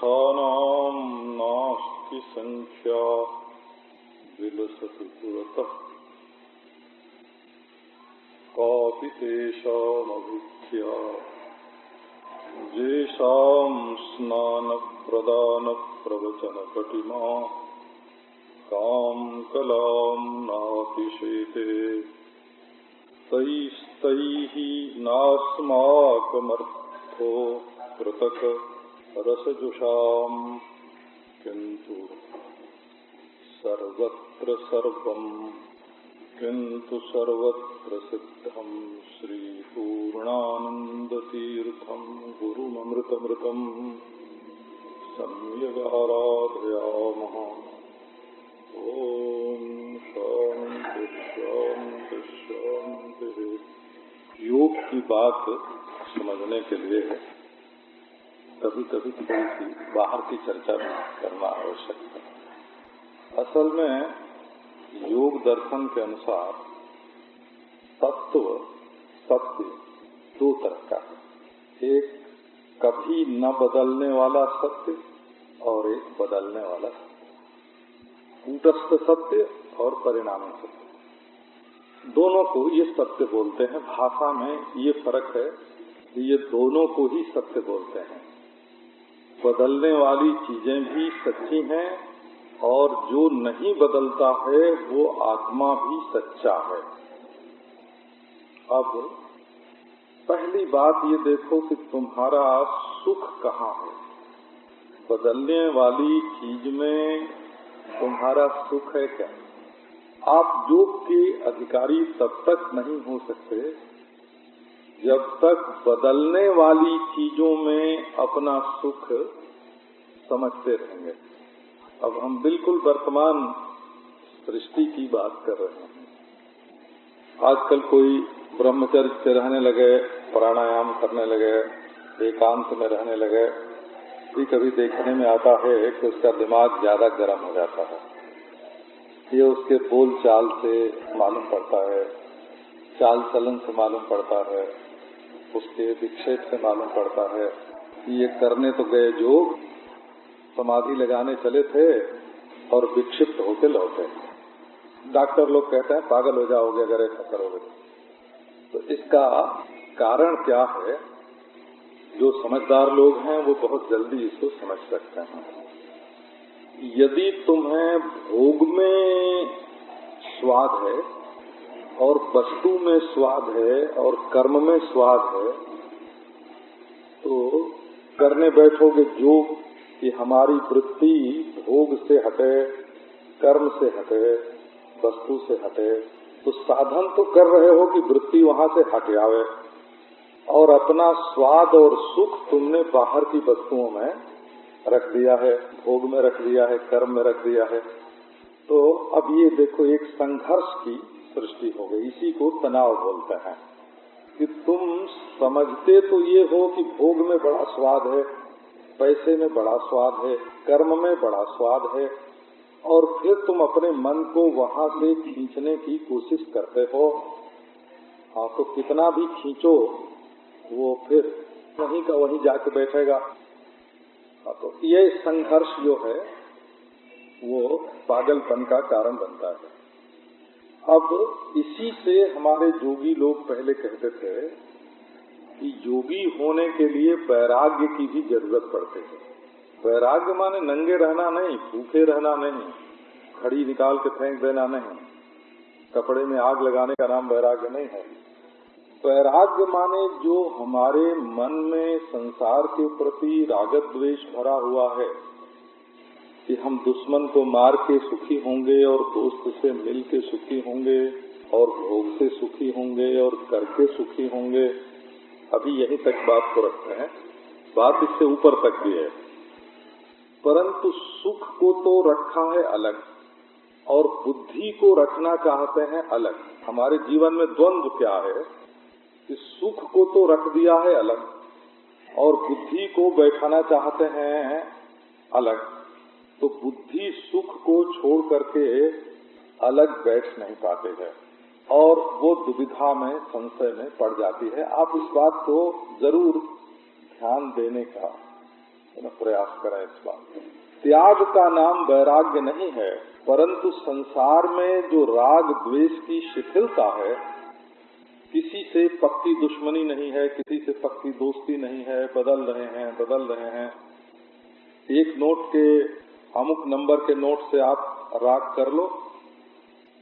तीर्थानां नास्ति संख्या विलसति पुरतः कापि तेषामभिख्या येषां स्नानप्रदानप्रवचनपटिमा कां कलां नातिशेते तैस्तैः नास्माकमर्थो पृथक् रसजुषाम् किन्तु सर्वत्र सिद्धं श्रीपूर्णानन्दतीर्थं गुरुममृतमृतं सम्यगाराधयामः। ओम शांति शांति शांति। योग की बात समझने के लिए कभी कभी थोड़ी सी बाहर की चर्चा भी करना आवश्यक है। असल में योग दर्शन के अनुसार तत्व सत्य दो तरह का है। एक कभी न बदलने वाला सत्य और एक बदलने वाला सत्य, कूटस्थ सत्य और परिणामी सत्य। दोनों को ये सत्य बोलते हैं। भाषा में ये फर्क है कि ये दोनों को ही सत्य बोलते हैं। बदलने वाली चीजें भी सच्ची हैं और जो नहीं बदलता है वो आत्मा भी सच्चा है। अब पहली बात ये देखो कि तुम्हारा सुख कहाँ है। बदलने वाली चीज में तुम्हारा सुख है क्या? आप योग के अधिकारी तब तक नहीं हो सकते जब तक बदलने वाली चीजों में अपना सुख समझते रहेंगे। अब हम बिल्कुल वर्तमान सृष्टि की बात कर रहे हैं। आजकल कोई ब्रह्मचर्य से रहने लगे, प्राणायाम करने लगे, एकांत में रहने लगे। कभी देखने में आता है कि उसका दिमाग ज्यादा गर्म हो जाता है। ये उसके बोल चाल से मालूम पड़ता है, चाल चलन से मालूम पड़ता है, उसके विक्षेप से मालूम पड़ता है कि ये करने तो गए योग, समाधि लगाने चले थे और विक्षिप्त होके लौटे। डॉक्टर लोग कहते हैं पागल हो जाओगे अगर ऐसा करोगे। तो इसका कारण क्या है? जो समझदार लोग हैं वो बहुत जल्दी इसको समझ सकते हैं। यदि तुम्हें भोग में स्वाद है और वस्तु में स्वाद है और कर्म में स्वाद है तो करने बैठोगे जो कि हमारी वृत्ति भोग से हटे, कर्म से हटे, वस्तु से हटे, तो साधन तो कर रहे हो कि वृत्ति वहां से हट जावे और अपना स्वाद और सुख तुमने बाहर की वस्तुओं में रख दिया है, भोग में रख दिया है, कर्म में रख दिया है। तो अब ये देखो एक संघर्ष की सृष्टि हो गई। इसी को तनाव बोलते हैं कि तुम समझते तो ये हो कि भोग में बड़ा स्वाद है, पैसे में बड़ा स्वाद है, कर्म में बड़ा स्वाद है, और फिर तुम अपने मन को वहां से खींचने की कोशिश करते हो। हाँ, तो कितना भी खींचो वो फिर वहीं का वहीं जाके बैठेगा। हाँ, तो ये संघर्ष जो है वो पागलपन का कारण बनता है। अब इसी से हमारे योगी लोग पहले कहते थे कि योगी होने के लिए वैराग्य की भी जरूरत पड़ती है। वैराग्य माने नंगे रहना नहीं, भूखे रहना नहीं, खड़ी निकाल के फेंक देना नहीं, कपड़े में आग लगाने का नाम वैराग्य नहीं है। वैराग्य माने जो हमारे मन में संसार के प्रति राग द्वेष भरा हुआ है कि हम दुश्मन को मार के सुखी होंगे और दोस्त से मिल के सुखी होंगे और भोग से सुखी होंगे और करके सुखी होंगे। अभी यहीं तक बात को रखते हैं, बात इससे ऊपर तक भी है। परंतु सुख को तो रखा है अलग और बुद्धि को रखना चाहते हैं अलग। हमारे जीवन में द्वंद्व क्या है कि सुख को तो रख दिया है अलग और बुद्धि को बैठाना चाहते हैं अलग। तो बुद्धि सुख को छोड़ करके अलग बैठ नहीं पाते हैं और वो दुविधा में, संशय में पड़ जाती है। आप इस बात को जरूर ध्यान देने का प्रयास करें इस बात। त्याग का नाम वैराग्य नहीं है, परंतु संसार में जो राग द्वेष की शिथिलता है, किसी से पक्की दुश्मनी नहीं है, किसी से पक्की दोस्ती नहीं है, बदल रहे हैं। एक नोट के अमुक नंबर के नोट से आप राग कर लो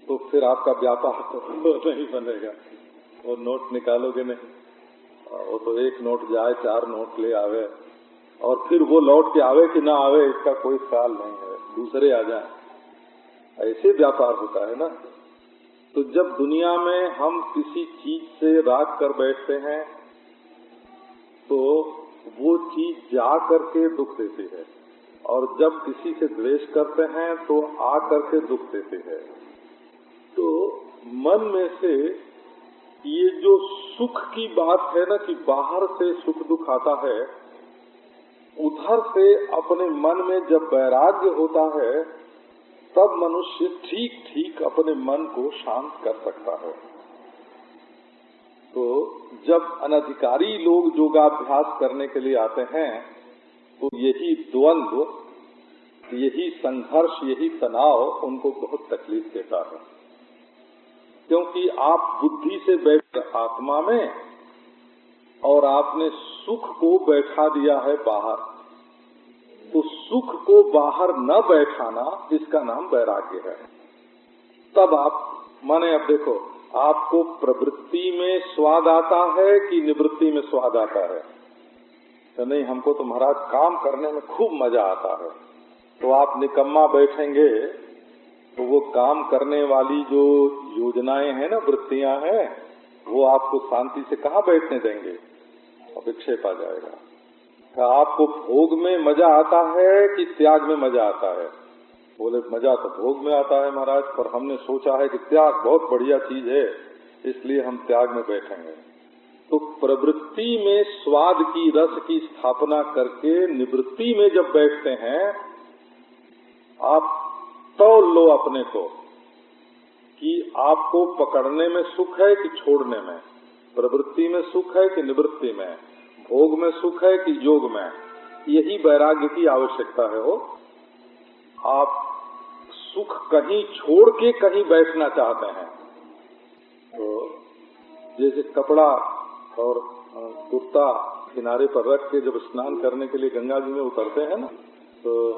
तो फिर आपका व्यापार तो नहीं बनेगा, वो नोट निकालोगे नहीं। वो तो एक नोट जाए 4 नोट ले आवे और फिर वो लौट के आवे कि ना आवे इसका कोई ख्याल नहीं है, दूसरे आ जाए, ऐसे व्यापार होता है ना। तो जब दुनिया में हम किसी चीज से राग कर बैठते हैं तो वो चीज जा करके दुख देती है, और जब किसी से द्वेष करते हैं तो आ करके दुख देती है। तो मन में से ये जो सुख की बात है ना कि बाहर से सुख दुख आता है, उधर से अपने मन में जब वैराग्य होता है तब मनुष्य ठीक ठीक अपने मन को शांत कर सकता है। तो जब अनधिकारी लोग योगाभ्यास करने के लिए आते हैं तो यही द्वंद्व, यही संघर्ष, यही तनाव उनको बहुत तकलीफ देता है, क्योंकि आप बुद्धि से बैठ आत्मा में और आपने सुख को बैठा दिया है बाहर। तो सुख को बाहर न बैठाना, इसका नाम वैराग्य है। तब आप माने, अब देखो, आपको प्रवृत्ति में स्वाद आता है कि निवृत्ति में स्वाद आता है? तो नहीं, हमको तो महाराज काम करने में खूब मजा आता है। तो आप निकम्मा बैठेंगे तो वो काम करने वाली जो योजनाएं हैं ना, वृत्तियां हैं, वो आपको शांति से कहाँ बैठने देंगे, विक्षेप आ जाएगा। आपको भोग में मजा आता है कि त्याग में मजा आता है? बोले मजा तो भोग में आता है महाराज, पर हमने सोचा है कि त्याग बहुत बढ़िया चीज है, इसलिए हम त्याग में बैठेंगे। तो प्रवृत्ति में स्वाद की, रस की स्थापना करके निवृत्ति में जब बैठते हैं, आप तौल लो अपने को कि आपको पकड़ने में सुख है कि छोड़ने में, प्रवृत्ति में सुख है कि निवृत्ति में, भोग में सुख है कि योग में। यही वैराग्य की आवश्यकता है। हो आप सुख कहीं छोड़ के कहीं बैठना चाहते हैं, तो जैसे कपड़ा और कुर्ता किनारे पर रख के जब स्नान करने के लिए गंगा जी में उतरते हैं ना, तो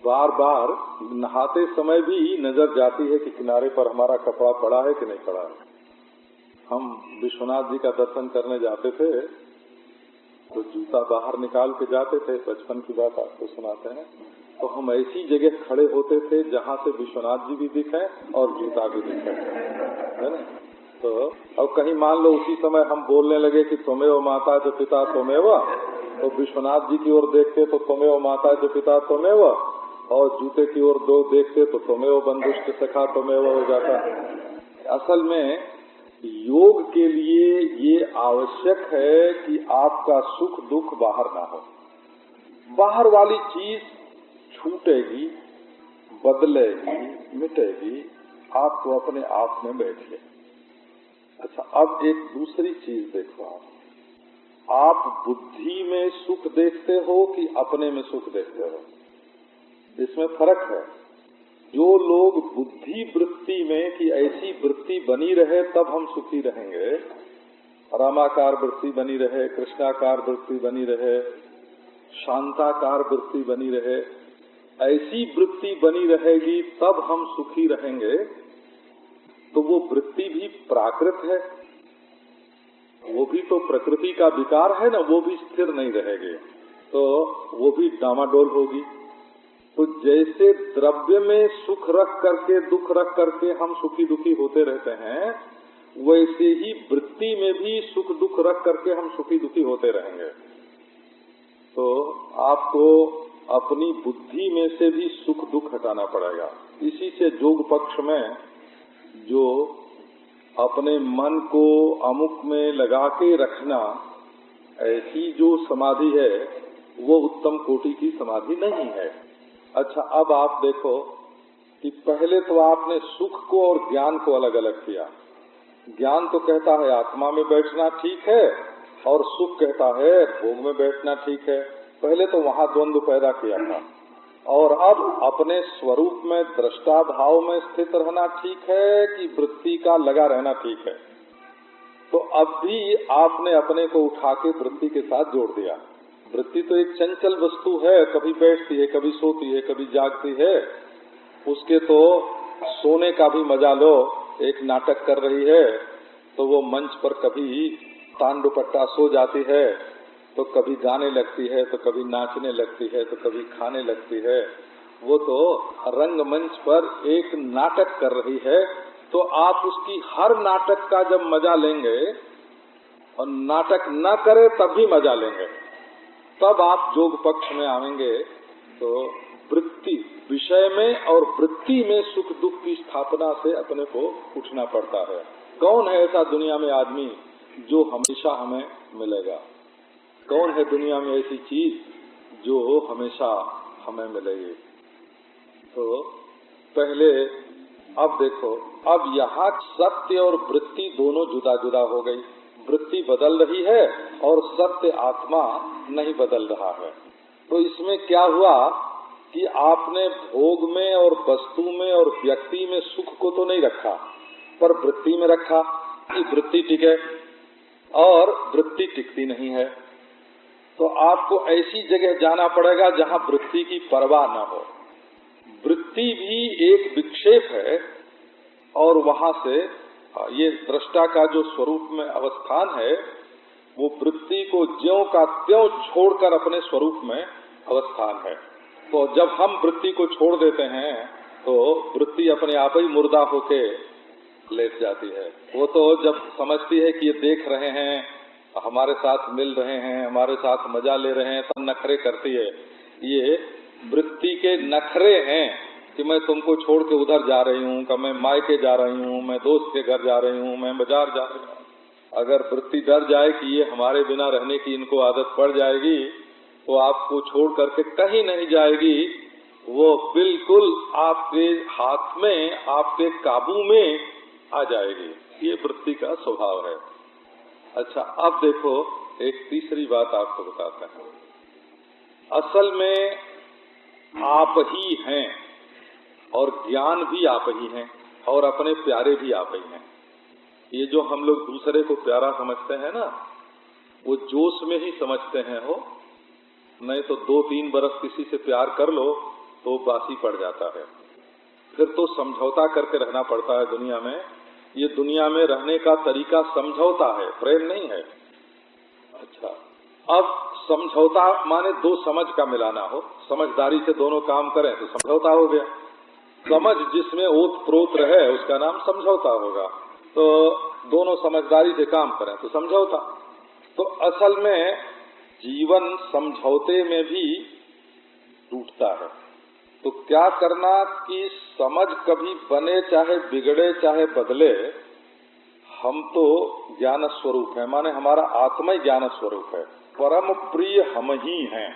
बार बार नहाते समय भी नजर जाती है कि किनारे पर हमारा कपड़ा पड़ा है कि नहीं पड़ा है। हम विश्वनाथ जी का दर्शन करने जाते थे तो जूता बाहर निकाल के जाते थे, बचपन की बात आपको सुनाते हैं। तो हम ऐसी जगह खड़े होते थे जहाँ से विश्वनाथ जी भी दिखे और जूता भी दिखे, है ना। तो अब कहीं मान लो उसी समय हम बोलने लगे कि त्वमेव माता च पिता त्वमेव, तो विश्वनाथ जी की ओर देखते तो त्वमेव माता च पिता त्वमेव, और जूते की ओर दो देखते तो त्वमेव बंधुश्च सखा त्वमेव हो जाता। असल में योग के लिए ये आवश्यक है कि आपका सुख दुख बाहर ना हो। बाहर वाली चीज छूटेगी, बदलेगी, मिटेगी, आप तो अपने आप में बैठिए। अच्छा, अब एक दूसरी चीज देखो, आप बुद्धि में सुख देखते हो कि अपने में सुख देखते हो? इसमें फर्क है। जो लोग बुद्धि वृत्ति में कि ऐसी वृत्ति बनी रहे तब हम सुखी रहेंगे, रामाकार वृत्ति बनी रहे, कृष्णाकार वृत्ति बनी रहे, शांताकार वृत्ति बनी रहे, ऐसी वृत्ति बनी रहेगी तब हम सुखी रहेंगे, तो वो वृत्ति भी प्राकृत है, वो भी तो प्रकृति का विकार है ना, वो भी स्थिर नहीं रहेगी, तो वो भी डामाडोल होगी। तो जैसे द्रव्य में सुख रख करके दुख रख करके हम सुखी दुखी होते रहते हैं, वैसे ही वृत्ति में भी सुख दुख रख करके हम सुखी दुखी होते रहेंगे। तो आपको अपनी बुद्धि में से भी सुख दुख हटाना पड़ेगा। इसी से योग पक्ष में जो अपने मन को अमुक में लगा के रखना, ऐसी जो समाधि है वो उत्तम कोटि की समाधि नहीं है। अच्छा, अब आप देखो कि पहले तो आपने सुख को और ज्ञान को अलग अलग किया। ज्ञान तो कहता है आत्मा में बैठना ठीक है, और सुख कहता है भोग में बैठना ठीक है। पहले तो वहाँ द्वंद्व पैदा किया था, और अब अपने स्वरूप में दृष्टा भाव में स्थित रहना ठीक है कि वृत्ति का लगा रहना ठीक है। तो अब भी आपने अपने को उठा के वृत्ति के साथ जोड़ दिया। वृत्ति तो एक चंचल वस्तु है, कभी बैठती है, कभी सोती है, कभी जागती है। उसके तो सोने का भी मजा लो। एक नाटक कर रही है तो वो मंच पर कभी तांडुपट्टा सो जाती है, तो कभी गाने लगती है, तो कभी नाचने लगती है, तो कभी खाने लगती है। वो तो रंगमंच पर एक नाटक कर रही है, तो आप उसकी हर नाटक का जब मजा लेंगे और नाटक न करे तब भी मजा लेंगे, तब आप योग पक्ष में आएंगे। तो वृत्ति विषय में और वृत्ति में सुख दुख की स्थापना से अपने को उठना पड़ता है। कौन है ऐसा दुनिया में आदमी जो हमेशा हमें मिलेगा? कौन है दुनिया में ऐसी चीज जो हमेशा हमें मिलेगी? तो पहले अब देखो, अब यहाँ सत्य और वृत्ति दोनों जुदा जुदा हो गई। वृत्ति बदल रही है और सत्य आत्मा नहीं बदल रहा है। तो इसमें क्या हुआ कि आपने भोग में और वस्तु में और व्यक्ति में सुख को तो नहीं रखा, पर वृत्ति में रखा कि वृत्ति टिके, और वृत्ति टिकती नहीं है। तो आपको ऐसी जगह जाना पड़ेगा जहाँ वृत्ति की परवाह न हो। वृत्ति भी एक विक्षेप है, और वहाँ से ये दृष्टा का जो स्वरूप में अवस्थान है, वो वृत्ति को ज्यों का त्यों छोड़कर अपने स्वरूप में अवस्थान है। तो जब हम वृत्ति को छोड़ देते हैं तो वृत्ति अपने आप ही मुर्दा होके लेट जाती है। वो तो जब समझती है कि ये देख रहे हैं, हमारे साथ मिल रहे हैं, हमारे साथ मजा ले रहे हैं, तब नखरे करती है। ये वृत्ति के नखरे हैं कि मैं तुमको छोड़ के उधर जा रही हूँ, कि मैं मायके जा रही हूँ, मैं दोस्त के घर जा रही हूँ, मैं बाजार जा रही हूँ। अगर वृत्ति डर जाए कि ये हमारे बिना रहने की इनको आदत पड़ जाएगी, तो आपको छोड़ करके कहीं नहीं जाएगी। वो बिल्कुल आपके हाथ में, आपके काबू में आ जाएगी। ये वृत्ति का स्वभाव है। अच्छा, अब देखो एक तीसरी बात आपको बताते हैं। असल में आप ही हैं, और ज्ञान भी आप ही हैं, और अपने प्यारे भी आप ही हैं। ये जो हम लोग दूसरे को प्यारा समझते हैं ना, वो जोश में ही समझते हैं हो, नहीं तो 2-3 बरस किसी से प्यार कर लो तो बासी पड़ जाता है। फिर तो समझौता करके रहना पड़ता है दुनिया में। ये दुनिया में रहने का तरीका समझौता है, प्रेम नहीं है। अच्छा, अब समझौता माने दो समझ का मिलाना हो, समझदारी से दोनों काम करें तो समझौता हो गया। समझ जिसमें ओत प्रोत रहे उसका नाम समझौता होगा। तो दोनों समझदारी से काम करें तो समझौता। तो असल में जीवन समझौते में भी टूटता है। तो क्या करना कि समझ कभी बने चाहे बिगड़े चाहे बदले, हम तो ज्ञान स्वरूप है, माने हमारा आत्मा ही ज्ञान स्वरूप है। परम प्रिय हम ही हैं।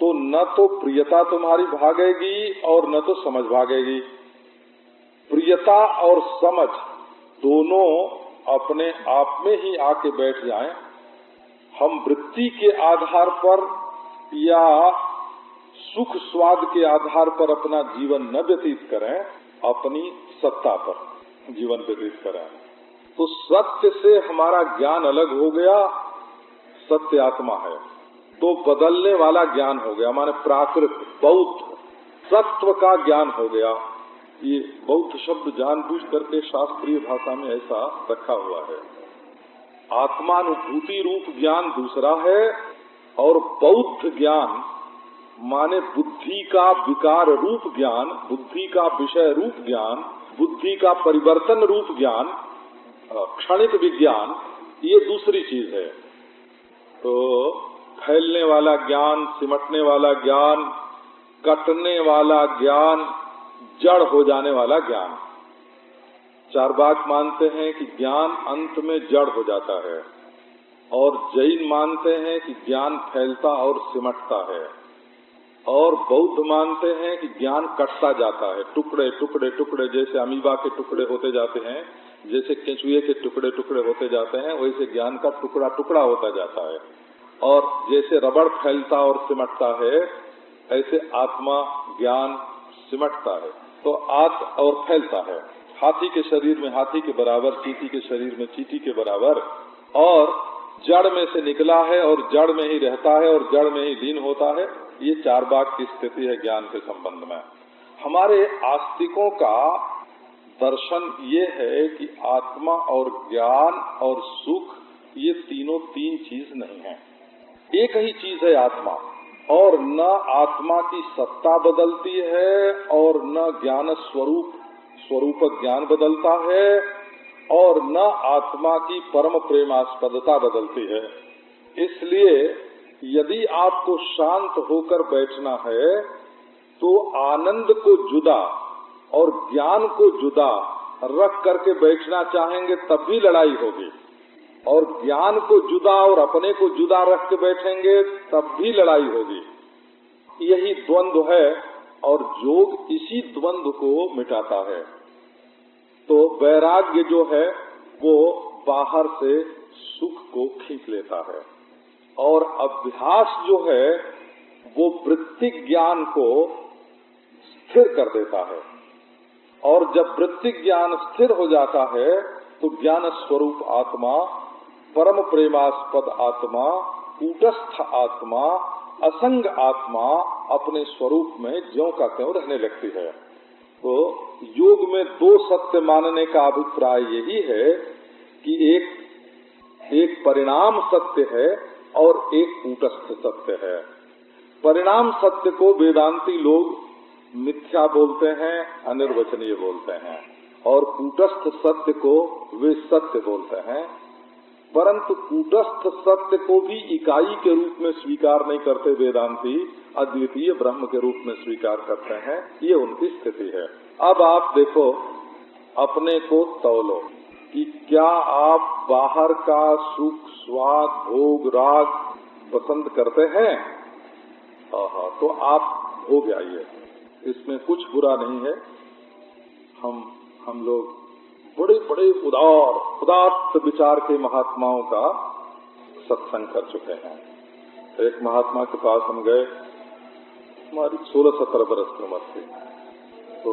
तो न तो प्रियता तुम्हारी भागेगी और न तो समझ भागेगी। प्रियता और समझ दोनों अपने आप में ही आके बैठ जाएं। हम वृत्ति के आधार पर या सुख स्वाद के आधार पर अपना जीवन न व्यतीत करें, अपनी सत्ता पर जीवन व्यतीत करें। तो सत्य से हमारा ज्ञान अलग हो गया, सत्य आत्मा है। तो बदलने वाला ज्ञान हो गया, माने प्राकृत बौद्ध सत्व का ज्ञान हो गया। ये बौद्ध शब्द जानबूझ करके शास्त्रीय भाषा में ऐसा रखा हुआ है। आत्मानुभूति रूप ज्ञान दूसरा है, और बौद्ध ज्ञान माने बुद्धि का विकार रूप ज्ञान, बुद्धि का विषय रूप ज्ञान, बुद्धि का परिवर्तन रूप ज्ञान, क्षणिक विज्ञान, ये दूसरी चीज है। तो फैलने वाला ज्ञान, सिमटने वाला ज्ञान, कटने वाला ज्ञान, जड़ हो जाने वाला ज्ञान। चार्वाक मानते हैं कि ज्ञान अंत में जड़ हो जाता है, और जैन मानते हैं कि ज्ञान फैलता और सिमटता है, और बौद्ध मानते हैं कि ज्ञान कटता जाता है, टुकड़े टुकड़े टुकड़े, जैसे अमीबा के टुकड़े होते जाते हैं, जैसे केंचुए के टुकड़े टुकड़े होते जाते हैं, वैसे ज्ञान का टुकड़ा टुकड़ा होता जाता है। और जैसे रबड़ फैलता और सिमटता है, ऐसे आत्मा ज्ञान सिमटता है तो और फैलता है। हाथी के शरीर में हाथी के बराबर, चींटी के शरीर में चींटी के बराबर, और जड़ में से निकला है और जड़ में ही रहता है और जड़ में ही लीन होता है। ये चारबाग की स्थिति है ज्ञान के संबंध में। हमारे आस्तिकों का दर्शन ये है कि आत्मा और ज्ञान और सुख ये तीनों तीन चीज नहीं है, एक ही चीज है आत्मा। और न आत्मा की सत्ता बदलती है और न ज्ञान स्वरूप ज्ञान बदलता है और न आत्मा की परम प्रेमास्पदता बदलती है। इसलिए यदि आपको शांत होकर बैठना है तो आनंद को जुदा और ज्ञान को जुदा रख करके बैठना चाहेंगे तब भी लड़ाई होगी, और ज्ञान को जुदा और अपने को जुदा रख के बैठेंगे तब भी लड़ाई होगी। यही द्वंद्व है और योग इसी द्वंद्व को मिटाता है। तो वैराग्य जो है वो बाहर से सुख को खींच लेता है और अभ्यास जो है वो वृत्तिक ज्ञान को स्थिर कर देता है। और जब वृत्तिक ज्ञान स्थिर हो जाता है तो ज्ञान स्वरूप आत्मा, परम प्रेमास्पद आत्मा, कूटस्थ आत्मा, असंग आत्मा अपने स्वरूप में ज्यों का त्यों रहने लगती है। तो योग में दो सत्य मानने का अभिप्राय यही है कि एक परिणाम सत्य है और एक कूटस्थ सत्य है। परिणाम सत्य को वेदांती लोग मिथ्या बोलते हैं, अनिर्वचनीय बोलते हैं, और कूटस्थ सत्य को वे सत्य बोलते हैं। परंतु कूटस्थ सत्य को भी इकाई के रूप में स्वीकार नहीं करते वेदांती, अद्वितीय ब्रह्म के रूप में स्वीकार करते हैं। ये उनकी स्थिति है। अब आप देखो, अपने को तौलो कि क्या आप बाहर का सुख, स्वाद, भोग, राग पसंद करते हैं? तो आप भोग आइए, इसमें कुछ बुरा नहीं है। हम लोग बड़े बड़े उदात्त विचार के महात्माओं का सत्संग कर चुके हैं। एक महात्मा के पास हम गए, हमारी 16-17 बरस की उम्र थी। तो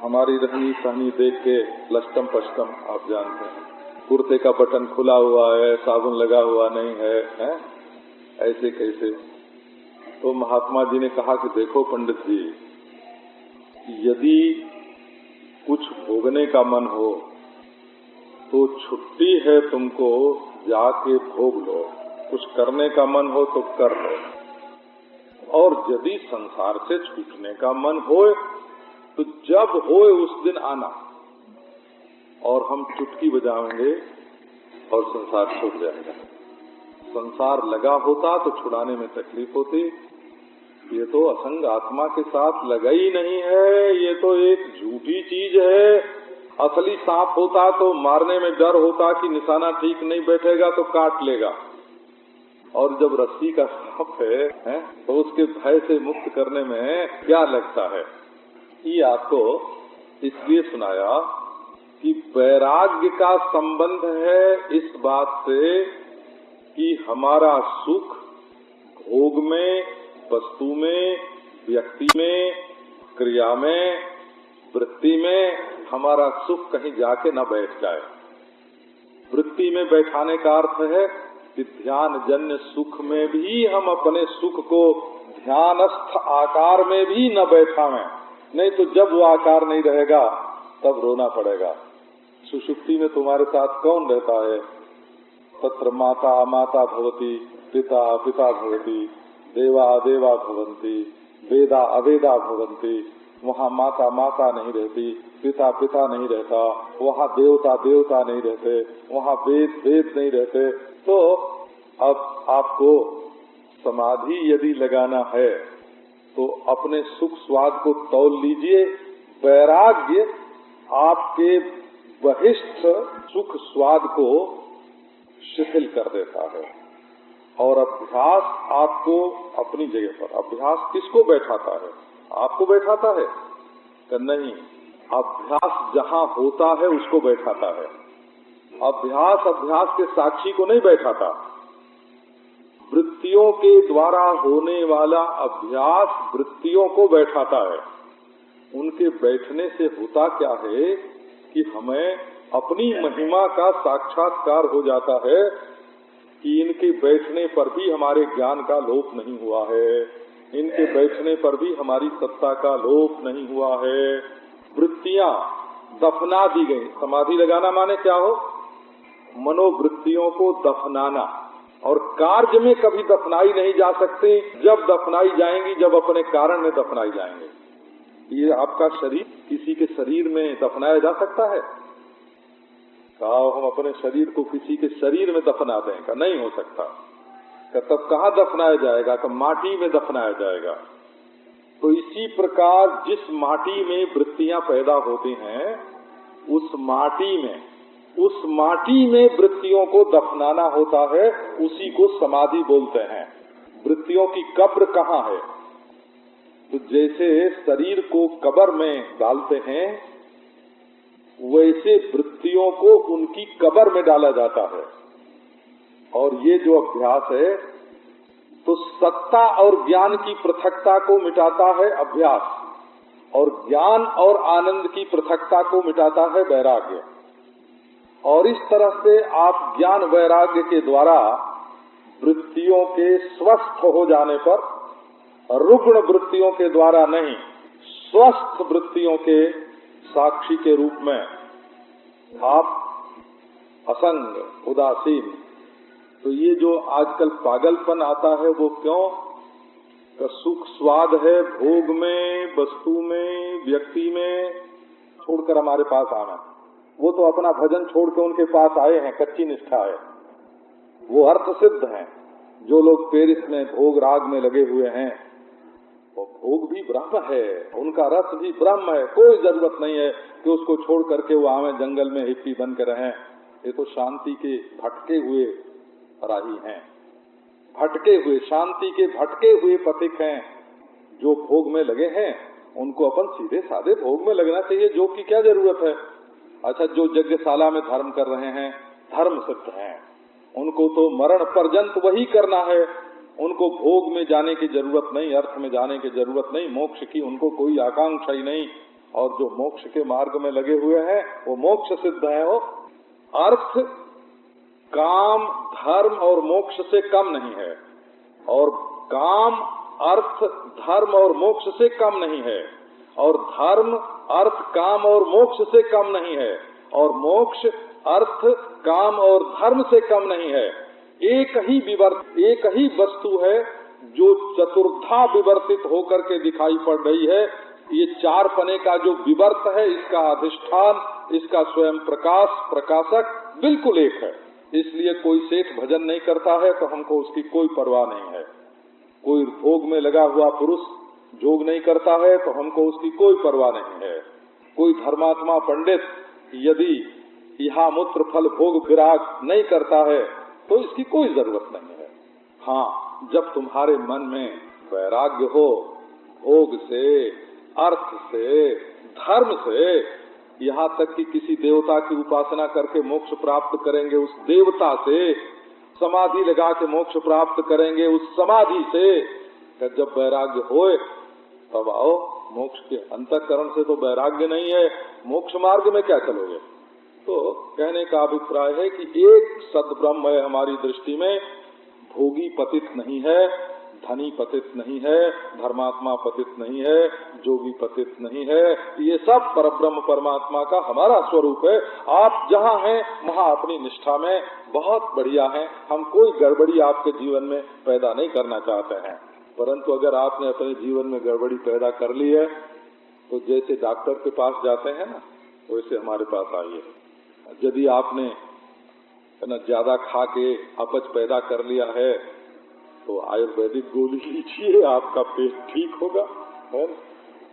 हमारी रहनी सहनी देख के लष्टम पष्टम, आप जानते हैं, कुर्ते का बटन खुला हुआ है, साबुन लगा हुआ नहीं है, ऐसे कैसे। तो महात्मा जी ने कहा कि देखो पंडित जी, यदि कुछ भोगने का मन हो तो छुट्टी है तुमको, जाके भोग लो। कुछ करने का मन हो तो कर लो, और यदि संसार से छूटने का मन हो तो जब हो उस दिन आना, और हम चुटकी बजाएंगे और संसार छूट जाएगा। संसार लगा होता तो छुड़ाने में तकलीफ होती। ये तो असंग आत्मा के साथ लगा ही नहीं है, ये तो एक झूठी चीज है। असली सांप होता तो मारने में डर होता कि निशाना ठीक नहीं बैठेगा तो काट लेगा, और जब रस्सी का सांप है तो उसके भय से मुक्त करने में क्या लगता है। ये आपको इसलिए सुनाया कि वैराग्य का संबंध है इस बात से कि हमारा सुख भोग में, वस्तु में, व्यक्ति में, क्रिया में, वृत्ति में हमारा सुख कहीं जाके न बैठ जाए। वृत्ति में बैठाने का अर्थ है कि ध्यान जन्य सुख में भी हम अपने सुख को ध्यानस्थ आकार में भी न बैठावें, नहीं तो जब वो आकार नहीं रहेगा तब रोना पड़ेगा। सुषुप्ति में तुम्हारे साथ कौन रहता है? तत्र माता अमाता भवती, पिता अपिता भवती, देवा अदेवा भवन्ति, वेदा अवेदा भवन्ति। वहाँ माता माता नहीं रहती, पिता पिता नहीं रहता, वहाँ देवता देवता नहीं रहते, वहाँ वेद वेद नहीं रहते। तो अब आपको समाधि यदि लगाना है तो अपने सुख स्वाद को तौल लीजिए। वैराग्य आपके बहिष्ठ सुख स्वाद को शिथिल कर देता है, और अभ्यास आपको अपनी जगह पर, अभ्यास किसको बैठाता है? आपको बैठाता है कि नहीं? अभ्यास जहाँ होता है उसको बैठाता है। अभ्यास के साक्षी को नहीं बैठाता। वृत्तियों के द्वारा होने वाला अभ्यास वृत्तियों को बैठाता है। उनके बैठने से होता क्या है कि हमें अपनी महिमा का साक्षात्कार हो जाता है कि इनके बैठने पर भी हमारे ज्ञान का लोप नहीं हुआ है, इनके बैठने पर भी हमारी सत्ता का लोप नहीं हुआ है। वृत्तियां दफना दी गई। समाधि लगाना माने क्या हो? मनोवृत्तियों को दफनाना। और कार्य में कभी दफनाई नहीं जा सकती। जब दफनाई जाएंगी, जब अपने कारण में दफनाई जाएंगे। ये आपका शरीर किसी के शरीर में दफनाया जा सकता है? कहा हम अपने शरीर को किसी के शरीर में दफना दें? का नहीं हो सकता। तब कहाँ दफनाया जाएगा? तो माटी में दफनाया जाएगा। तो इसी प्रकार जिस माटी में वृत्तियां पैदा होती हैं, उस माटी में वृत्तियों को दफनाना होता है। उसी को समाधि बोलते हैं। वृत्तियों की कब्र कहाँ है? तो जैसे शरीर को कब्र में डालते हैं, वैसे वृत्तियों को उनकी कब्र में डाला जाता है। और ये जो अभ्यास है, तो सत्ता और ज्ञान की पृथकता को मिटाता है अभ्यास, और ज्ञान और आनंद की पृथकता को मिटाता है वैराग्य। और इस तरह से आप ज्ञान वैराग्य के द्वारा वृत्तियों के स्वस्थ हो जाने पर, रुग्ण वृत्तियों के द्वारा नहीं, स्वस्थ वृत्तियों के साक्षी के रूप में आप असंग, उदासीन। तो ये जो आजकल पागलपन आता है वो क्यों? का सुख स्वाद है भोग में, वस्तु में, व्यक्ति में, छोड़कर हमारे पास आना। वो तो अपना भजन छोड़ के उनके पास आए हैं, कच्ची निष्ठा है, वो अर्थ सिद्ध हैं। जो लोग पेरिस में भोग राग में लगे हुए हैं, वो भोग भी ब्रह्म है, उनका रस भी ब्रह्म है। कोई जरूरत नहीं है कि उसको छोड़ करके वो आवे जंगल में हिप्पी बन के रहें। ये तो शांति के भटके हुए राही हैं, भटके हुए, शांति के भटके हुए पथिक हैं। जो भोग में लगे हैं उनको अपन सीधे साधे भोग में लगना चाहिए। जो की क्या जरूरत है? अच्छा, जो यज्ञशाला में धर्म कर रहे हैं, धर्म सिद्ध हैं, उनको तो मरण पर्यंत वही करना है। उनको भोग में जाने की जरूरत नहीं, अर्थ में जाने की जरूरत नहीं, मोक्ष की उनको कोई आकांक्षा ही नहीं। और जो मोक्ष के मार्ग में लगे हुए हैं वो मोक्ष सिद्ध है। वो अर्थ, काम, धर्म और मोक्ष से कम नहीं है, और काम, अर्थ, धर्म और मोक्ष से कम नहीं है, और धर्म, अर्थ, काम और मोक्ष से कम नहीं है, और मोक्ष, अर्थ, काम और धर्म से कम नहीं है। एक ही वस्तु है जो चतुर्था विवर्तित होकर के दिखाई पड़ रही है। ये चार पने का जो विवर्त है, इसका अधिष्ठान, इसका स्वयं प्रकाश, प्रकाशक बिल्कुल एक है। इसलिए कोई सेठ भजन नहीं करता है तो हमको उसकी कोई परवाह नहीं है। कोई भोग में लगा हुआ पुरुष जोग नहीं करता है तो हमको उसकी कोई परवाह नहीं है। कोई धर्मात्मा पंडित यदि यहाँ मूत्र फल भोग विराग नहीं करता है तो इसकी कोई जरूरत नहीं है। हाँ, जब तुम्हारे मन में वैराग्य हो, भोग से, अर्थ से, धर्म से, यहाँ तक कि किसी देवता की उपासना करके मोक्ष प्राप्त करेंगे, उस देवता से समाधि लगा के मोक्ष प्राप्त करेंगे, उस समाधि से जब वैराग्य होए तब आओ। मोक्ष के अंतःकरण से तो वैराग्य नहीं है, मोक्ष मार्ग में क्या चलोगे? तो कहने का अभिप्राय है कि एक सद्ब्रह्म है हमारी दृष्टि में। भोगी पतित नहीं है, धनी पतित नहीं है, धर्मात्मा पतित नहीं है, जोगी पतित नहीं है। ये सब परब्रह्म परमात्मा का हमारा स्वरूप है। आप जहाँ हैं वहाँ अपनी निष्ठा में बहुत बढ़िया हैं। हम कोई गड़बड़ी आपके जीवन में पैदा नहीं करना चाहते हैं, परंतु अगर आपने अपने जीवन में गड़बड़ी पैदा कर ली है तो जैसे डॉक्टर के पास जाते हैं ना, वैसे हमारे पास आइए। यदि आपने ज्यादा खा के अपच पैदा कर लिया है तो आयुर्वेदिक गोली लीजिए, आपका पेट ठीक होगा। है?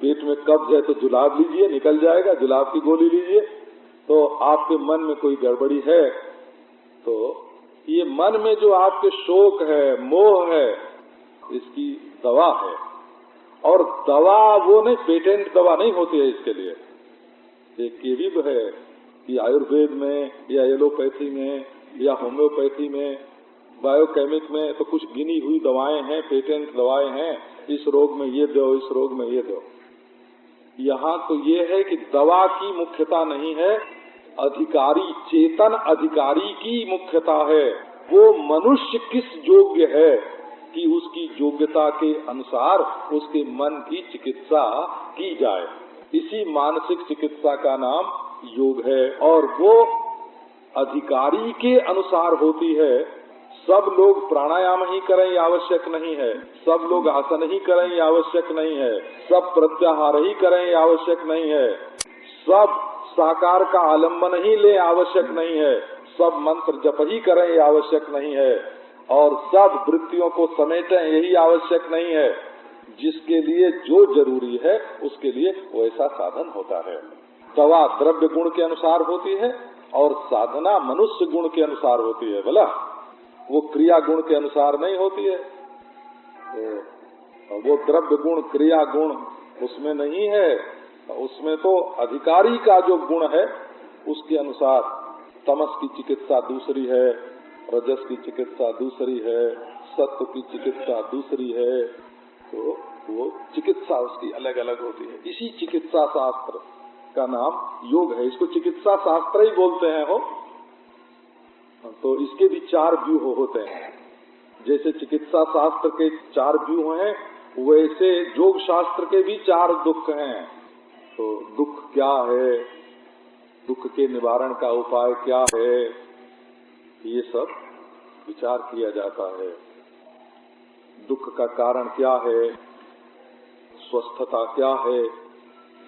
पेट में कब्ज है तो जुलाब लीजिए, निकल जाएगा। जुलाब की गोली लीजिए। तो आपके मन में कोई गड़बड़ी है तो ये मन में जो आपके शोक है, मोह है, इसकी दवा है। और दवा वो नहीं, पेटेंट दवा नहीं होती है इसके लिए। एक ये भी है कि आयुर्वेद में या एलोपैथी में या होम्योपैथी में बायोकेमिक में तो कुछ गिनी हुई दवाएं हैं, पेटेंट दवाएं हैं, इस रोग में ये दो, इस रोग में ये दो। यहाँ तो ये है कि दवा की मुख्यता नहीं है, अधिकारी, चेतन अधिकारी की मुख्यता है। वो मनुष्य किस योग्य है कि उसकी योग्यता के अनुसार उसके मन की चिकित्सा की जाए। इसी मानसिक चिकित्सा का नाम योग है और वो अधिकारी के अनुसार होती है। सब लोग प्राणायाम ही करें ये आवश्यक नहीं है, सब लोग आसन ही करें ये आवश्यक नहीं है, सब प्रत्याहार ही करें ये आवश्यक नहीं है, सब साकार का आलम्बन ही ले आवश्यक नहीं है, सब मंत्र जप ही करें ये आवश्यक नहीं है, और सब वृत्तियों को समेटें यही आवश्यक नहीं है। जिसके लिए जो जरूरी है उसके लिए वैसा साधन होता है। दवा द्रव्य गुण के अनुसार होती है और साधना मनुष्य गुण के अनुसार होती है। भला वो क्रिया गुण के अनुसार नहीं होती है। तो वो द्रव्य गुण क्रिया गुण उसमें नहीं है, उसमें तो अधिकारी का जो गुण है उसके अनुसार। तमस की चिकित्सा दूसरी है, रजस की चिकित्सा दूसरी है, सत्व की चिकित्सा दूसरी है। तो वो चिकित्सा उसकी अलग अलग होती है। इसी चिकित्सा शास्त्र का नाम योग है। इसको चिकित्सा शास्त्र ही बोलते हैं हो। तो इसके भी 4 व्यूह होते हैं। जैसे चिकित्सा शास्त्र के 4 व्यूह हैं, वैसे योग शास्त्र के भी 4 दुख हैं। तो दुख क्या है, दुख के निवारण का उपाय क्या है, ये सब विचार किया जाता है। दुख का कारण क्या है, स्वस्थता क्या है,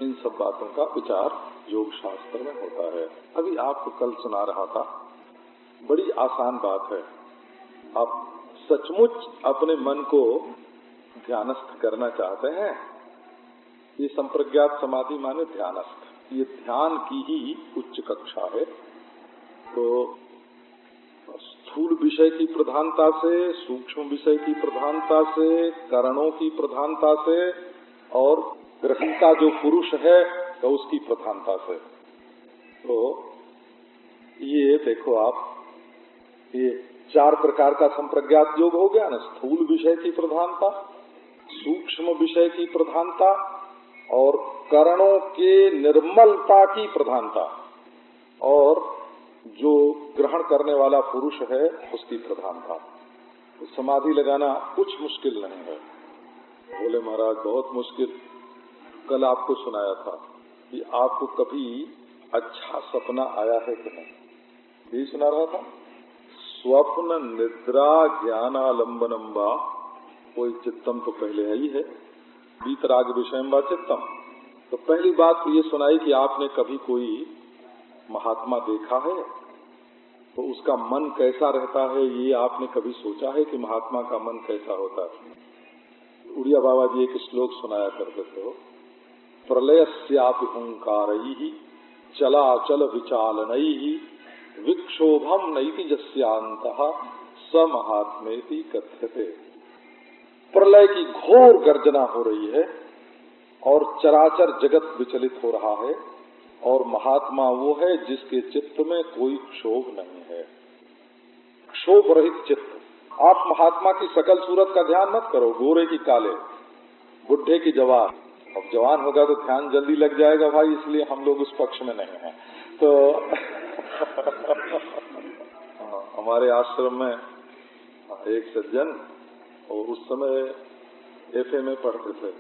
इन सब बातों का विचार योग शास्त्र में होता है। अभी आपको कल सुना रहा था, बड़ी आसान बात है। आप सचमुच अपने मन को ध्यानस्थ करना चाहते हैं, ये संप्रज्ञात समाधि माने ध्यानस्थ, ये ध्यान की ही उच्च कक्षा है। तो स्थूल विषय की प्रधानता से, सूक्ष्म विषय की प्रधानता से, करणों की प्रधानता से और ग्रहिता जो पुरुष है तो उसकी प्रधानता से। तो ये देखो आप, ये 4 प्रकार का संप्रज्ञात योग हो गया ना। स्थूल विषय की प्रधानता, सूक्ष्म विषय की प्रधानता और करणों के निर्मलता की प्रधानता, और जो ग्रहण करने वाला पुरुष है उसकी प्रधानता। तो समाधि लगाना कुछ मुश्किल नहीं है। बोले महाराज बहुत मुश्किल। कल आपको सुनाया था कि आपको कभी अच्छा सपना आया है कि नहीं, यही सुना रहा था। स्वप्न निद्रा ज्ञानालंबनम वा, कोई चित्तम तो पहले है ही है, वीतराग विषयम वा चित्तम। तो पहली बात तो ये सुनाई कि आपने कभी कोई महात्मा देखा है तो उसका मन कैसा रहता है, ये आपने कभी सोचा है कि महात्मा का मन कैसा होता है। उड़िया बाबा जी एक श्लोक सुनाया करते थे, प्रलयस्यापि हुंकारैः चलाचल विचालनैः विक्षोभम नैति जस्यान्तः स महात्मेति कथ्यते। प्रलय की घोर गर्जना हो रही है और चराचर जगत विचलित हो रहा है, और महात्मा वो है जिसके चित्त में कोई क्षोभ नहीं है, क्षोभ रहित चित्त। आप महात्मा की सकल सूरत का ध्यान मत करो, गोरे की काले, बुढ़े की जवान। अब जवान होगा तो ध्यान जल्दी लग जाएगा भाई, इसलिए हम लोग उस पक्ष में नहीं हैं। तो हमारे आश्रम में एक सज्जन, और उस समय एफए में पढ़ते थे,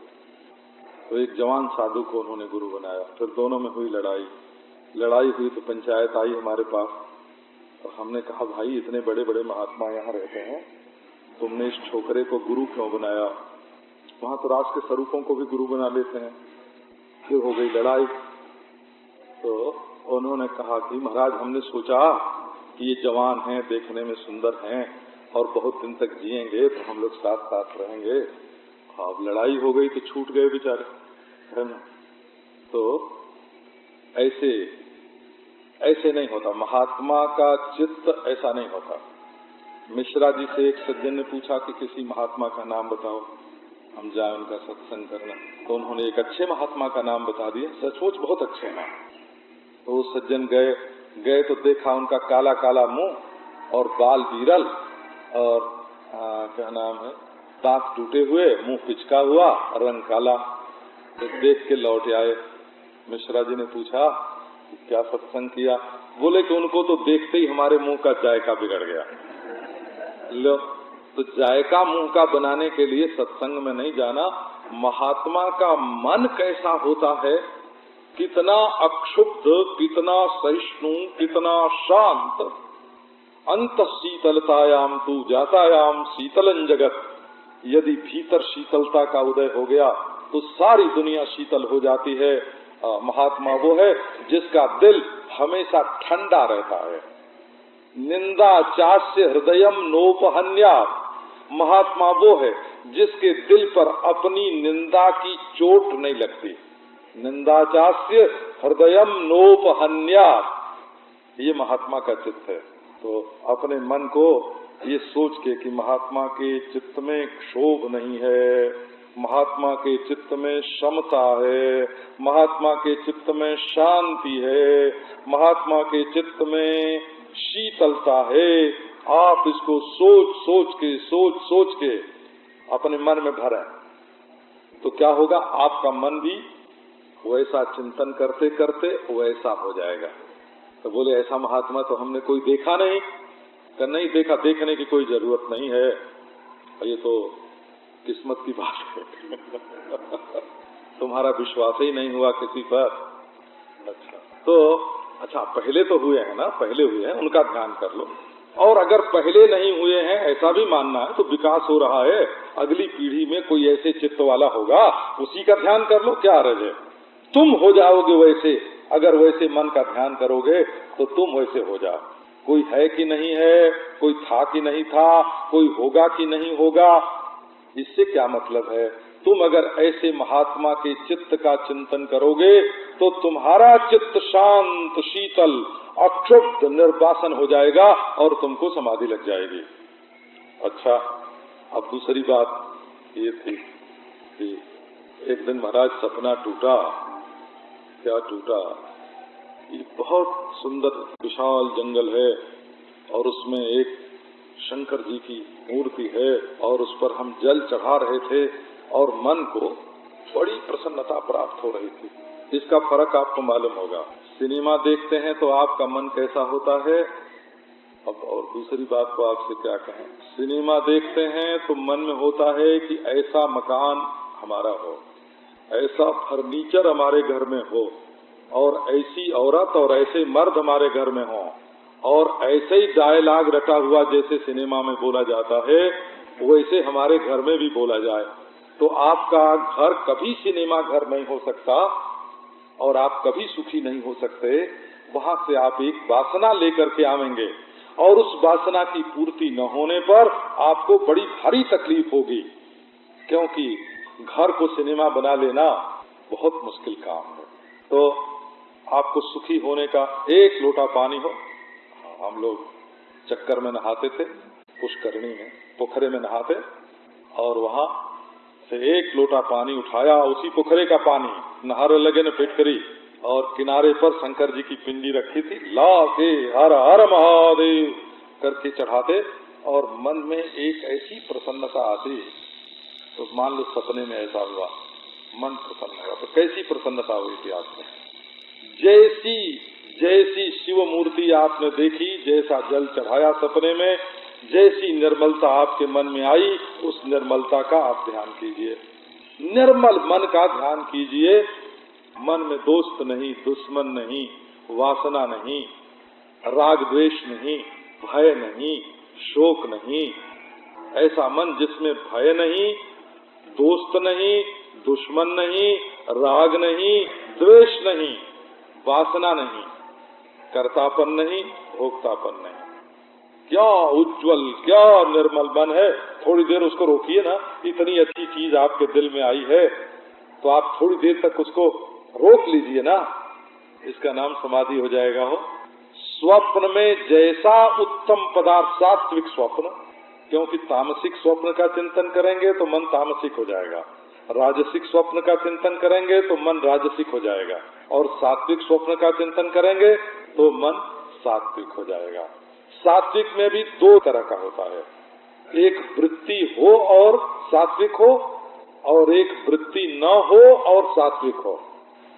तो एक जवान साधु को उन्होंने गुरु बनाया। फिर दोनों में हुई लड़ाई हुई तो पंचायत आई हमारे पास, और हमने कहा भाई इतने बड़े बड़े महात्मा यहाँ रहते हैं, तुमने इस छोकरे को गुरु क्यों बनाया? वहाँ तो राज के स्वरूपों को भी गुरु बना लेते हैं। फिर हो गई लड़ाई। तो उन्होंने कहा कि महाराज हमने सोचा कि ये जवान हैं, देखने में सुंदर हैं और बहुत दिन तक जिएंगे, तो हम लोग साथ साथ रहेंगे। अब लड़ाई हो गई तो छूट गए बेचारे, है ना। तो ऐसे नहीं होता, महात्मा का चित्त ऐसा नहीं होता। मिश्रा जी से एक सज्जन ने पूछा कि किसी महात्मा का नाम बताओ, हम जाए उनका सत्संग करना। तो उन्होंने एक अच्छे महात्मा का नाम बता दिया, सचमुच बहुत अच्छे हैं। तो सज्जन गए तो देखा उनका काला काला मुंह और बाल बीरल और क्या नाम है, दांत टूटे हुए, मुंह पिचका हुआ, रंग काला। तो देख के लौट आए। मिश्रा जी ने पूछा क्या सत्संग किया? बोले कि उनको तो देखते ही हमारे मुंह का जायका बिगड़ गया। लो, तो जायका मुंह का बनाने के लिए सत्संग में नहीं जाना। महात्मा का मन कैसा होता है, कितना अक्षुब्ध, कितना सहिष्णु, कितना शांत। अंत शीतलतायाम तू जातायाम शीतलं जगत। यदि भीतर शीतलता का उदय हो गया तो सारी दुनिया शीतल हो जाती है। महात्मा वो है जिसका दिल हमेशा ठंडा रहता है। निंदा चास्य हृदयम नोपहन्यात्। महात्मा वो है जिसके दिल पर अपनी निंदा की चोट नहीं लगती। निंदा चास्य हृदयम नोपहन्यात्, ये महात्मा का चित्त है। तो अपने मन को ये सोच के कि महात्मा के चित्त में क्षोभ नहीं है, महात्मा के चित्त में समता है, महात्मा के चित्त में शांति है, महात्मा के चित्त में शीतलता है। आप इसको सोच सोच के अपने मन में भरें तो क्या होगा, आपका मन भी वैसा चिंतन करते करते वैसा हो जाएगा। तो बोले ऐसा महात्मा तो हमने कोई देखा नहीं। तो नहीं देखा, देखने की कोई जरूरत नहीं है, ये तो किस्मत की बात है। तुम्हारा विश्वास ही नहीं हुआ किसी पर। अच्छा पहले तो हुए हैं ना, पहले हुए हैं, उनका ध्यान कर लो। और अगर पहले नहीं हुए हैं ऐसा भी मानना है तो विकास हो रहा है, अगली पीढ़ी में कोई ऐसे चित्त वाला होगा, उसी का ध्यान कर लो, क्या हर्ज है। तुम हो जाओगे वैसे, अगर वैसे मन का ध्यान करोगे तो तुम वैसे हो जाओ। कोई है कि नहीं है, कोई था कि नहीं था, कोई होगा कि नहीं होगा, इससे क्या मतलब है। तुम अगर ऐसे महात्मा के चित्त का चिंतन करोगे तो तुम्हारा चित्त शांत, शीतल, अक्षुब्ध, निर्वासन हो जाएगा और तुमको समाधि लग जाएगी। अच्छा, अब दूसरी बात ये थी कि एक दिन महाराज सपना टूटा। क्या टूटा? ये बहुत सुंदर विशाल जंगल है और उसमें एक शंकर जी की मूर्ति है और उस पर हम जल चढ़ा रहे थे और मन को बड़ी प्रसन्नता प्राप्त हो रही थी। इसका फर्क आपको मालूम होगा। सिनेमा देखते हैं तो आपका मन कैसा होता है। अब और दूसरी बात को आपसे क्या कहें, सिनेमा देखते हैं तो मन में होता है कि ऐसा मकान हमारा हो, ऐसा फर्नीचर हमारे घर में हो, और ऐसी औरत और ऐसे मर्द हमारे घर में हो, और ऐसे ही डायलॉग रटा हुआ जैसे सिनेमा में बोला जाता है वैसे हमारे घर में भी बोला जाए। तो आपका घर कभी सिनेमा घर नहीं हो सकता और आप कभी सुखी नहीं हो सकते। वहां से आप एक वासना लेकर के आवेंगे और उस वासना की पूर्ति न होने पर आपको बड़ी भारी तकलीफ होगी, क्योंकि घर को सिनेमा बना लेना बहुत मुश्किल काम है। तो आपको सुखी होने का एक लोटा पानी हो। हम लोग चक्कर में नहाते थे, पुष्करणी में, पोखरे में नहाते, और वहां से एक लोटा पानी उठाया, उसी पोखरे का पानी नहाने लगे न पेट करी, और किनारे पर शंकर जी की पिंडी रखी थी, ला के हर हर महादेव करके चढ़ाते और मन में एक ऐसी प्रसन्नता आती। तो मान लो सपने में ऐसा हुआ, मन प्रसन्न हुआ, तो कैसी प्रसन्नता हुई थी आपने? जैसी शिव मूर्ति आपने देखी, जैसा जल चढ़ाया सपने में, जैसी निर्मलता आपके मन में आई, उस निर्मलता का आप ध्यान कीजिए। निर्मल मन का ध्यान कीजिए। मन में दोस्त नहीं, दुश्मन नहीं, वासना नहीं, राग द्वेष नहीं, भय नहीं, शोक नहीं। ऐसा मन जिसमें भय नहीं, दोस्त नहीं, दुश्मन नहीं, राग नहीं, द्वेष नहीं, वासना नहीं, कर्तापन नहीं, भोक्तापन नहीं। क्या उज्जवल, क्या निर्मल मन है। थोड़ी देर उसको रोकिए ना, इतनी अच्छी चीज आपके दिल में आई है तो आप थोड़ी देर तक उसको रोक लीजिए ना, इसका नाम समाधि हो जाएगा। हो स्वप्न में जैसा उत्तम पदार्थ, सात्विक स्वप्न, क्योंकि तामसिक स्वप्न का चिंतन करेंगे तो मन तामसिक हो जाएगा, राजसिक स्वप्न का चिंतन करेंगे तो मन राजसिक हो जाएगा, और सात्विक स्वप्न का चिंतन करेंगे तो मन सात्विक हो जाएगा। सात्विक में भी दो तरह का होता है, एक वृत्ति हो और सात्विक हो, और एक वृत्ति न हो और सात्विक हो,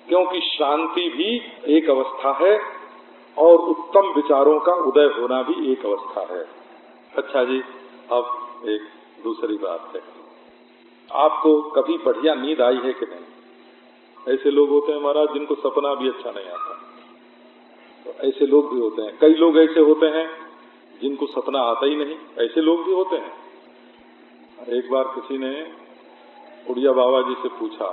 क्योंकि शांति भी एक अवस्था है और उत्तम विचारों का उदय होना भी एक अवस्था है। अच्छा जी, अब एक दूसरी बात है, आपको कभी बढ़िया नींद आई है कि नहीं? ऐसे लोग होते हैं महाराज जिनको सपना भी अच्छा नहीं आता, तो ऐसे लोग भी होते हैं। कई लोग ऐसे होते हैं जिनको सपना आता ही नहीं, ऐसे लोग भी होते हैं। एक बार किसी ने उड़िया बाबा जी से पूछा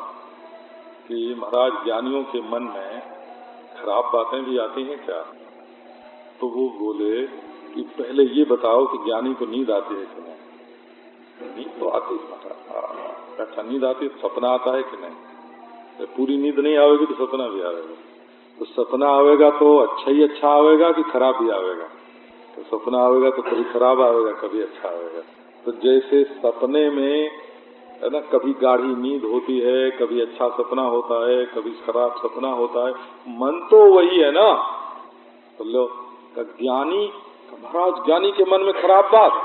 कि महाराज ज्ञानियों के मन में खराब बातें भी आती हैं क्या? तो वो बोले कि पहले ये बताओ कि ज्ञानी को नींद आती है कि नहीं? नींद तो आती है। अच्छा, नींद आती है तो सपना आता है कि नहीं? तो पूरी नींद नहीं आवेगी तो सपना भी आवेगा। तो सपना आवेगा तो अच्छा ही अच्छा आवेगा कि खराब भी आवेगा? तो सपना आवेगा तो कभी खराब आवेगा, कभी अच्छा आवेगा। तो जैसे सपने में है ना, कभी गाढ़ी नींद होती है, कभी अच्छा सपना होता है, कभी खराब सपना होता है, मन तो वही है ना। तो लो ज्ञानी, महाराज ज्ञानी के मन में खराब बात,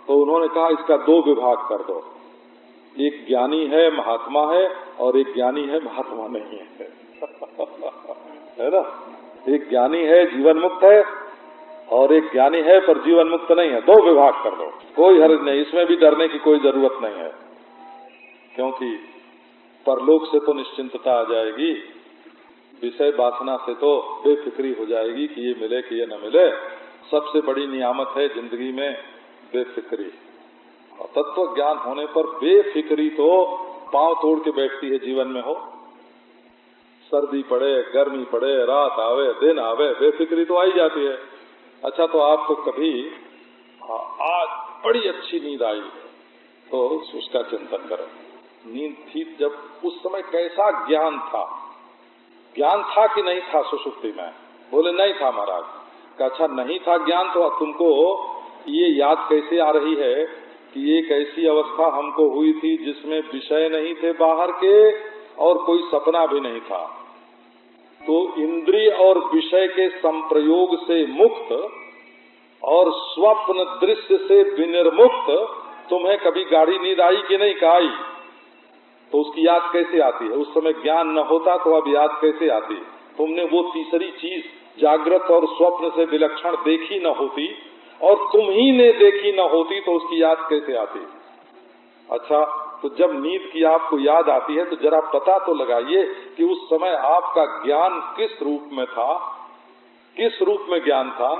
तो उन्होंने कहा इसका दो विभाग कर दो, एक ज्ञानी है महात्मा है और एक ज्ञानी है महात्मा नहीं है। है ना, एक ज्ञानी है जीवन मुक्त है और एक ज्ञानी है पर जीवन मुक्त नहीं है, दो विभाग कर दो, कोई हर्ज नहीं, इसमें भी डरने की कोई जरूरत नहीं है, क्योंकि परलोक से तो निश्चिंतता आ जाएगी, विषय वासना से तो बेफिक्री हो जाएगी कि ये मिले कि ये न मिले। सबसे बड़ी नियामत है जिंदगी में बेफिक्री, और तत्व ज्ञान होने पर बेफिक्री तो पांव तोड़ के बैठती है जीवन में। हो सर्दी पड़े गर्मी पड़े, रात आवे दिन आवे, बेफिक्री तो आई जाती है। अच्छा, तो आपको कभी आज बड़ी अच्छी नींद आई तो उसका चिंतन करें। नींद थी जब, उस समय कैसा ज्ञान था? ज्ञान था कि नहीं था सुषुप्ति में? बोले नहीं था महाराज। अच्छा, नहीं था ज्ञान तो तुमको ये याद कैसे आ रही है कि एक ऐसी अवस्था हमको हुई थी जिसमें विषय नहीं थे बाहर के और कोई सपना भी नहीं था? तो इंद्रिय और विषय के संप्रयोग से मुक्त और स्वप्न दृश्य से विनिर्मुक्त तुम्हें कभी गाढ़ी नींद आई कि नहीं? आई तो उसकी याद कैसे आती है? उस समय ज्ञान न होता तो अब याद कैसे आती? तुमने वो तीसरी चीज जागृत और स्वप्न से विलक्षण देखी न होती और तुम ही ने देखी न होती तो उसकी याद कैसे आती? अच्छा, तो जब नींद की आपको याद आती है तो जरा पता तो लगाइए कि उस समय आपका ज्ञान किस रूप में था, किस रूप में ज्ञान था।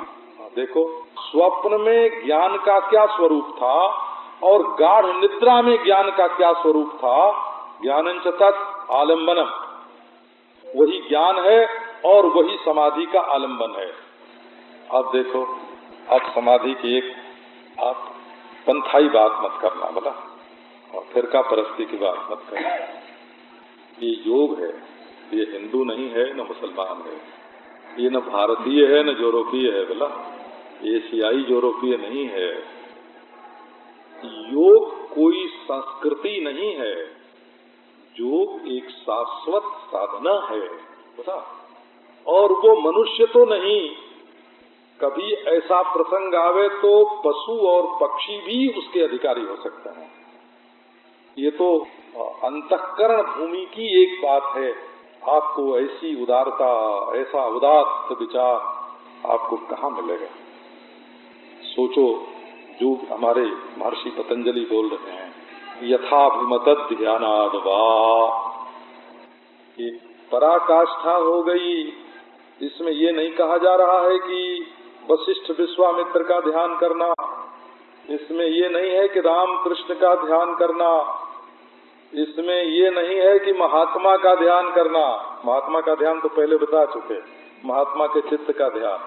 देखो, स्वप्न में ज्ञान का क्या स्वरूप था और गाढ़ निद्रा में ज्ञान का क्या स्वरूप था? ज्ञानंच तत् आलम्बनम, वही ज्ञान है और वही समाधि का आलम्बन है। अब देखो, अब समाधि की एक आप पंथाई बात मत करना बोला, और फिरका परस्ती की बात मत करना। ये योग है, ये हिंदू नहीं है न मुसलमान है, ये न भारतीय है न यूरोपीय है बोला, एशियाई यूरोपीय नहीं है। योग कोई संस्कृति नहीं है, योग एक शाश्वत साधना है बोला, और वो मनुष्य तो नहीं। कभी ऐसा प्रसंग आवे तो पशु और पक्षी भी उसके अधिकारी हो सकते हैं। ये तो अंतःकरण भूमि की एक बात है। आपको ऐसी उदारता, ऐसा उदात्त विचार आपको कहाँ मिलेगा? सोचो, जो हमारे महर्षि पतंजलि बोल रहे हैं, यथाभिमत ध्यानाद वा, ये पराकाष्ठा हो गई। इसमें ये नहीं कहा जा रहा है कि वशिष्ठ विश्वामित्र का ध्यान करना, इसमें ये नहीं है कि राम कृष्ण का ध्यान करना, इसमें ये नहीं है कि महात्मा का ध्यान करना। महात्मा का ध्यान तो पहले बता चुके, महात्मा के चित्त का ध्यान।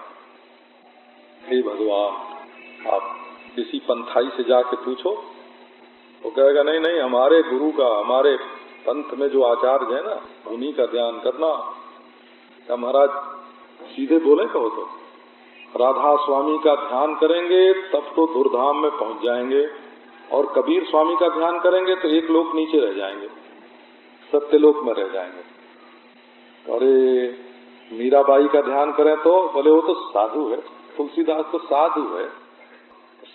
हे भगवान, आप किसी पंथाई से जाके पूछो, वो कहेगा नहीं नहीं, हमारे गुरु का, हमारे पंथ में जो आचार्य है ना, उन्हीं का ध्यान करना। क्या महाराज सीधे बोले कहो तो राधा स्वामी का ध्यान करेंगे तब तो धुरधाम में पहुंच जाएंगे, और कबीर स्वामी का ध्यान करेंगे तो एक लोक नीचे रह जाएंगे, सत्यलोक में रह जाएंगे। अरे मीराबाई का ध्यान करें तो बोले वो तो साधु है, तुलसीदास तो साधु है,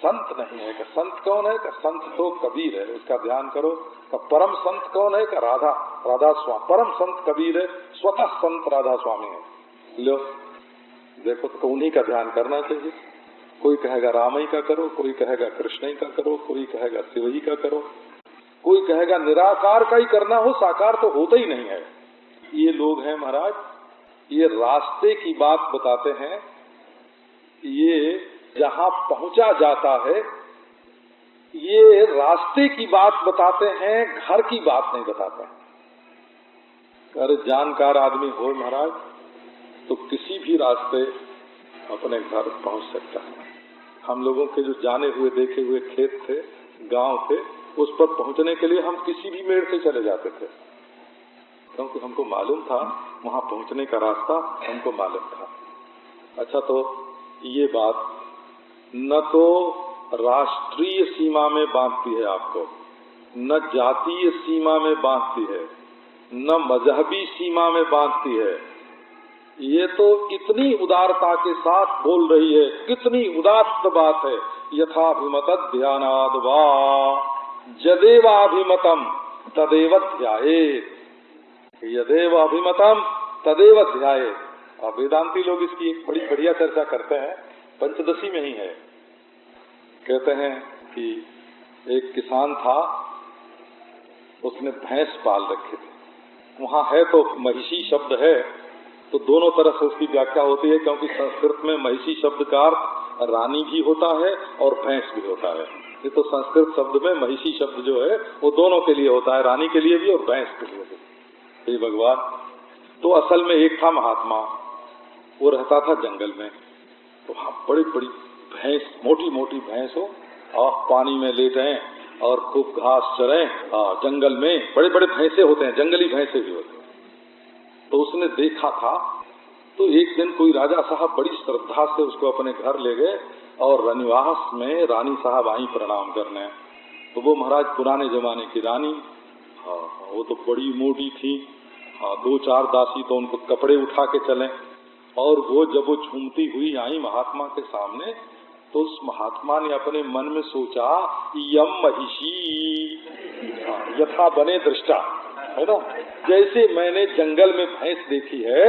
संत नहीं है। कि संत कौन है? कि संत तो कबीर है, उसका ध्यान करो। कि परम संत कौन है? कि राधा स्वामी। परम संत कबीर है, स्वतः संत राधा स्वामी है। लो देखो, तो उन्हीं का ध्यान करना चाहिए। कोई कहेगा राम ही का करो, कोई कहेगा कृष्ण ही का करो, कोई कहेगा शिव ही का करो, कोई कहेगा निराकार का ही करना हो, साकार तो होता ही नहीं है। ये लोग हैं महाराज, ये रास्ते की बात बताते हैं। ये जहाँ पहुंचा जाता है, ये रास्ते की बात बताते हैं, घर की बात नहीं बताते हैं। अरे जानकार आदमी हो महाराज तो किसी भी रास्ते अपने घर पहुंच सकता है। हम लोगों के जो जाने हुए देखे हुए खेत थे, गांव थे, उस पर पहुंचने के लिए हम किसी भी मेड़ से चले जाते थे, क्योंकि हमको मालूम था वहां पहुंचने का रास्ता हमको मालूम था। अच्छा, तो ये बात न तो राष्ट्रीय सीमा में बांधती है आपको, न जातीय सीमा में बांधती है, न मजहबी सीमा में बांधती है। ये तो इतनी उदारता के साथ बोल रही है, कितनी उदात्त बात है। यथाभिमत ध्यानाद वा यदेवाभिमतम तदेव ध्यायेत्, यदेव अभिमतम तदेव ध्यायेत्। वेदांती लोग इसकी एक बड़ी बढ़िया चर्चा करते हैं, पंचदशी में ही है। कहते हैं कि एक किसान था, उसने भैंस पाल रखे थे। वहाँ है तो महिषी शब्द है, तो दोनों तरफ से उसकी व्याख्या होती है, क्योंकि संस्कृत में महिषी शब्द का अर्थ रानी भी होता है और भैंस भी होता है। ये तो संस्कृत शब्द में महिषी शब्द जो है वो दोनों के लिए होता है, रानी के लिए भी और भैंस के लिए भी। हे भगवान, तो असल में एक था महात्मा, वो रहता था जंगल में। तो हाँ, बड़ी बड़ी भैंस, मोटी मोटी भैंस हो और पानी में लेटे और खूब घास चरे। जंगल में बड़े बड़े भैंसे होते हैं, जंगली भैंसे भी होते हैं। तो उसने देखा था, तो एक दिन कोई राजा साहब बड़ी श्रद्धा से उसको अपने घर ले गए और रनिवास में रानी साहब आई प्रणाम करने। तो वो महाराज पुराने जमाने की रानी, वो तो बड़ी मोटी थी। 2-4 दासी तो उनको कपड़े उठा के चले, और वो जब वो झूमती हुई आई महात्मा के सामने, तो उस महात्मा ने अपने मन में सोचा, यम महिषी यथा बने दृष्टा, है ना। जैसे मैंने जंगल में भैंस देखी है,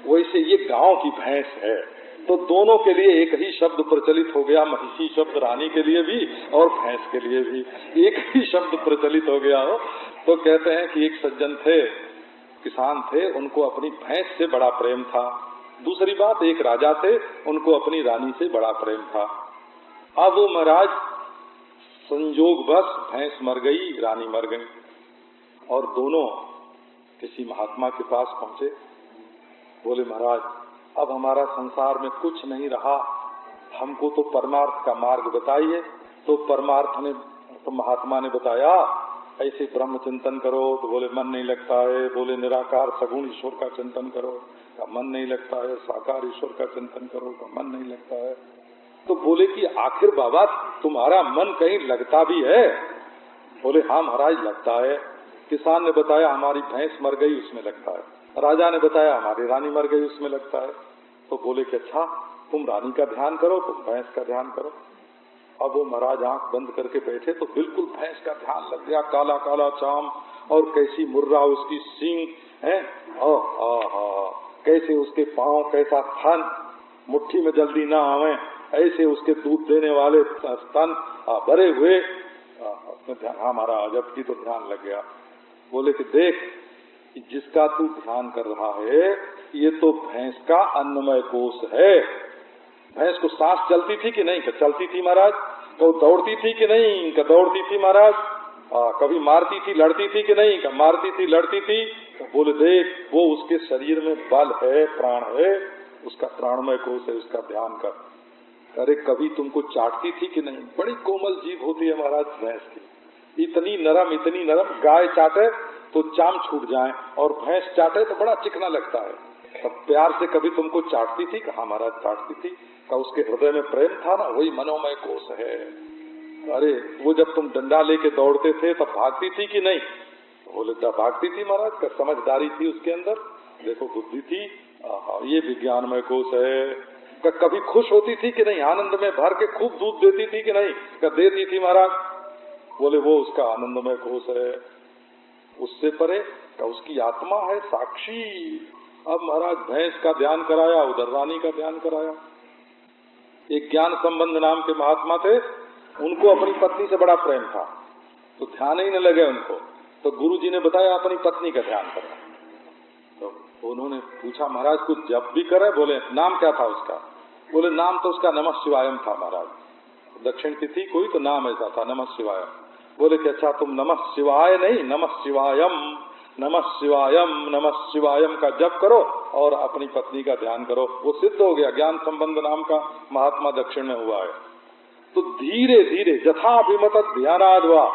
वैसे ये गांव की भैंस है। तो दोनों के लिए एक ही शब्द प्रचलित हो गया, महिषी शब्द रानी के लिए भी और भैंस के लिए भी एक ही शब्द प्रचलित हो गया हो। तो कहते हैं कि एक सज्जन थे, किसान थे, उनको अपनी भैंस से बड़ा प्रेम था। दूसरी बात, एक राजा थे, उनको अपनी रानी से बड़ा प्रेम था। अब वो महाराज संयोगवश भैंस मर गई, रानी मर गई, और दोनों किसी महात्मा के पास पहुंचे। बोले, महाराज अब हमारा संसार में कुछ नहीं रहा, हमको तो परमार्थ का मार्ग बताइए। तो परमार्थ ने, तो महात्मा ने बताया, ऐसे ब्रह्म चिंतन करो। तो बोले मन नहीं लगता है। बोले निराकार सगुण ईश्वर का चिंतन करो, का मन नहीं लगता है। साकार ईश्वर का चिंतन करो, का मन नहीं लगता है। तो बोले कि आखिर बाबा तुम्हारा मन कहीं लगता भी है? बोले हाँ महाराज लगता है। किसान ने बताया हमारी भैंस मर गई, उसमें लगता है। राजा ने बताया हमारी रानी मर गई, उसमें लगता है। तो बोले कि अच्छा, तुम रानी का ध्यान करो, तुम भैंस का ध्यान करो। अब वो महाराज आंख बंद करके बैठे तो बिल्कुल भैंस का ध्यान लग गया। काला काला चाम और कैसी मुर्रा उसकी सींग है, कैसे उसके पांव, कैसा थन, मुट्ठी में जल्दी ना आवे, ऐसे उसके दूध देने वाले स्तन भरे हुए। हाँ महाराज, अब की तो ध्यान लग गया। बोले कि देख, जिसका तू ध्यान कर रहा है ये तो भैंस का अन्नमय कोष है। भैंस को सांस चलती थी कि नहीं? चलती थी महाराज। तो दौड़ती थी कि नहीं? दौड़ती थी महाराज। कभी मारती थी, लड़ती थी कि नहीं? मारती थी, लड़ती थी। तो बोले देख, वो उसके शरीर में बल है, प्राण है, उसका प्राणमय कोष है, उसका ध्यान कर। अरे कभी तुमको चाटती थी कि नहीं? बड़ी कोमल जीभ होती है महाराज भैंस की, इतनी नरम, इतनी नरम। गाय चाटे तो चाम छूट जाए और भैंस चाटे तो बड़ा चिकना लगता है। तब प्यार से कभी तुमको चाटती थी? कहा महाराज चाटती थी। का उसके हृदय में प्रेम था ना, वही मनोमय कोष है। अरे वो जब तुम डंडा लेके दौड़ते थे तब भागती थी कि नहीं? बोले भागती थी महाराज, का समझदारी थी उसके अंदर। देखो बुद्धि थी, ये विज्ञानमय कोष है। कभी खुश होती थी कि नहीं, आनंद में भर के खूब दूध देती थी कि नहीं? देती थी महाराज। बोले वो उसका आनंद में खुश है, उससे परे उसकी आत्मा है साक्षी। अब महाराज भैंस का ध्यान कराया, उधर रानी का ध्यान कराया। एक ज्ञान संबंध नाम के महात्मा थे, उनको अपनी पत्नी से बड़ा प्रेम था, तो ध्यान ही न लगे उनको। तो गुरु जी ने बताया अपनी पत्नी का ध्यान करो। तो उन्होंने पूछा महाराज कुछ जप भी करे? बोले नाम क्या था उसका? बोले नाम तो उसका नमः शिवायम था महाराज, दक्षिण तिथि कोई तो नाम ऐसा था नमः शिवायम। बोले कि अच्छा तुम नमः शिवाय नहीं नमः शिवायम, नमः शिवायम नमः शिवायम का जप करो और अपनी पत्नी का ध्यान करो। वो सिद्ध हो गया, ज्ञान संबंध नाम का महात्मा दक्षिण में हुआ है। तो धीरे धीरे यथाभिमत ध्यानाद्वा,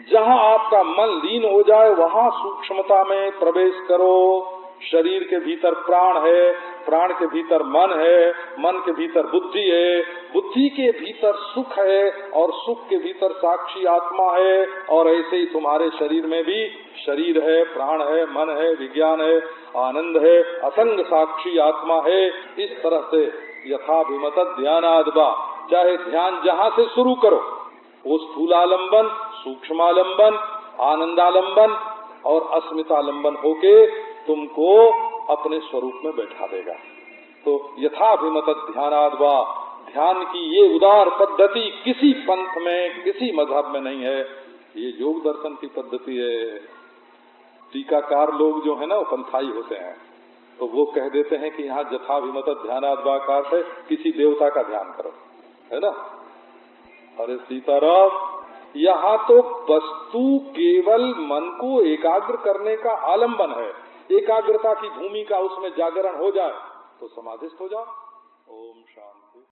जहां आपका मन लीन हो जाए वहां सूक्ष्मता में प्रवेश करो। शरीर के भीतर प्राण है, प्राण के भीतर मन है, मन के भीतर बुद्धि है, बुद्धि के भीतर सुख है और सुख के भीतर साक्षी आत्मा है। और ऐसे ही तुम्हारे शरीर में भी शरीर है, प्राण है, मन है, विज्ञान है, आनंद है, असंग साक्षी आत्मा है। इस तरह से यथाभिमत ध्यानाद्वा, चाहे ध्यान जहां से शुरू करो, वो स्थूलालंबन, सूक्ष्मालंबन, आनंदालंबन और अस्मितालंबन होके तुमको अपने स्वरूप में बैठा देगा। तो यथाभिमत ध्यानाद्वा, ध्यान की ये उदार पद्धति किसी पंथ में, किसी मजहब में नहीं है, ये योग दर्शन की पद्धति है। टीकाकार लोग जो है ना वो पंथाई होते हैं, तो वो कह देते हैं कि यहाँ यथाभिमत ध्यानाद्वा का अर्थ है किसी देवता का ध्यान करो, है ना। अरे सीताराम, यहाँ तो वस्तु केवल मन को एकाग्र करने का आलंबन है। एकाग्रता की भूमि का उसमें जागरण हो जाए तो समाधिस्थ हो जाओ। ओम शांति।